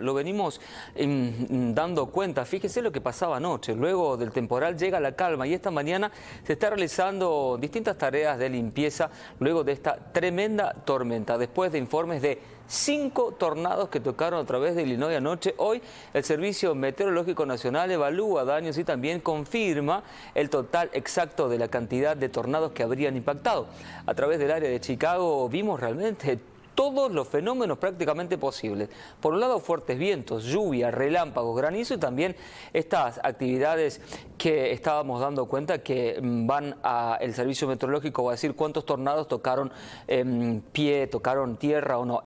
lo venimos dando cuenta. Fíjese lo que pasaba anoche. Luego del temporal llega la calma y esta mañana se está realizando distintas tareas de limpieza luego de esta tremenda tormenta. Después de informes de 5 tornados que tocaron a través de Illinois anoche, hoy el Servicio Meteorológico Nacional evalúa daños y también confirma el total exacto de la cantidad de tornados que habrían impactado. A través del área de Chicago vimos realmente todos los fenómenos prácticamente posibles. Por un lado, fuertes vientos, lluvia, relámpagos, granizo y también estas actividades que estábamos dando cuenta que el servicio meteorológico va a decir cuántos tornados tocaron pie, tocaron tierra o no.